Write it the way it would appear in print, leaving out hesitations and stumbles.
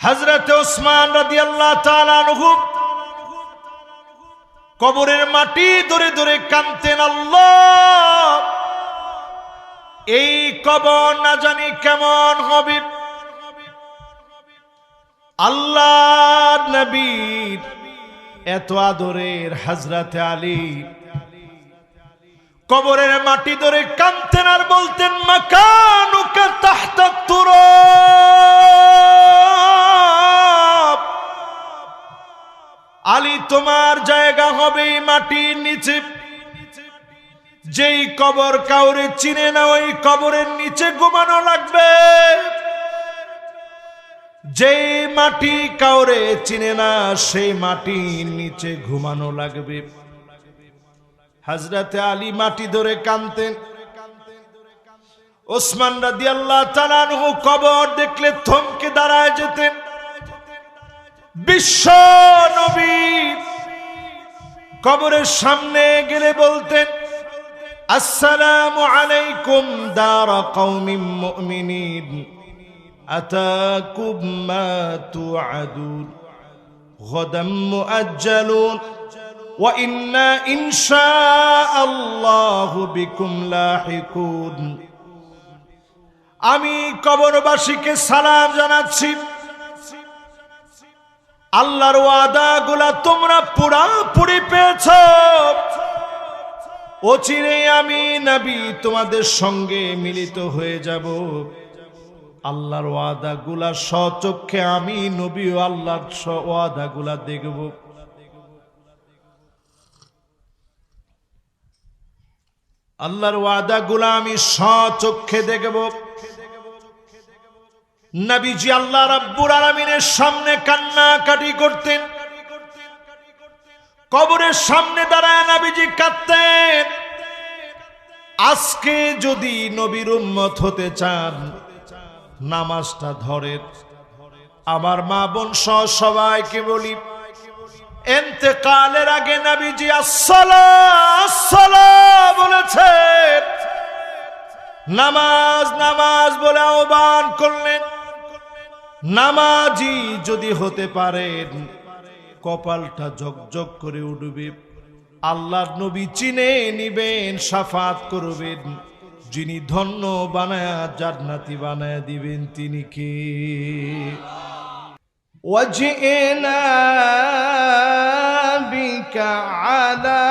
হযরতে ওসমান রাদিয়াল্লাহু তাআলা আনহু কবরের মাটি ধরে ধরে কাঁদতেন, আল্লাহ এই কবর না জানি কেমন হবে। আল্লাহর নবীর এত আদরের হযরতে আলী কবরের মাটি ধরে কাঁদতেন আর বলতেন, মাকানুকা তাহতা তুরাব, আলী তোমার জায়গা হবে মাটির নিচে। যেই কবর কাউরে চিনে না ওই কবরের নিচে ঘুমানো লাগবে, যেই মাটি কাউরে চিনে না সেই মাটির নিচে ঘুমানো লাগবে। হযরতে আলী মাটি ধরে কাঁদতেন। ওসমান রাদিয়াল্লাহু তাআলা আনহু কবর দেখলে থমকে দাঁড়ায় যেতেন। বিশ্ব নবী কবরের সামনে গেলে বলতেন, আসসালামু আলাইকুম দারা কওমিন মুমিনিন আতাকুম মা তুআদুন গাদাম মুআজ্জালুন ওয়া ইন্না ইনশাআল্লাহু বিকুম লাহিকুন। আমি কবরবাসীকে সালাম জানাচ্ছি, আল্লাহর ওয়াদাগুলা তোমরা পুরাপুরি পেয়েছো। অচিরেই আমি নবী তোমাদের সঙ্গে মিলিত হয়ে যাব। আল্লাহর ওয়াদাগুলা স্বচক্ষে আমি নবী ও আল্লাহর ওয়াদাগুলা দেখব। আল্লাহর ওয়াদাগুলা আমি স্বচক্ষে দেখব। নবীজি আল্লাহ রাব্বুল আলামিনের সামনে কান্নাকাটি করতেন। কবরের সামনে দাঁড়ায় নবীজি কাঁদতেন। আজকে যদি নবীর উম্মত হতে চান, নামাজটা ধরেন। আমার মা বোন সহ সবাইকে বলি, ইন্তেকালের আগে নবীজি আসসালাহ আসসালাহ বলেছেন, নামাজ নামাজ বলে আহ্বান করলেন। নামাজি যদি হতে পারেন কপালটা ঝকঝক করে উঠবে। আল্লাহর নবী চিনে নিবেন, শাফাত করবেন। যিনি ধন্য বানায়া জান্নাতি বানায়া দিবেন তিনি কে? ওয়াজিনা বিকা আলা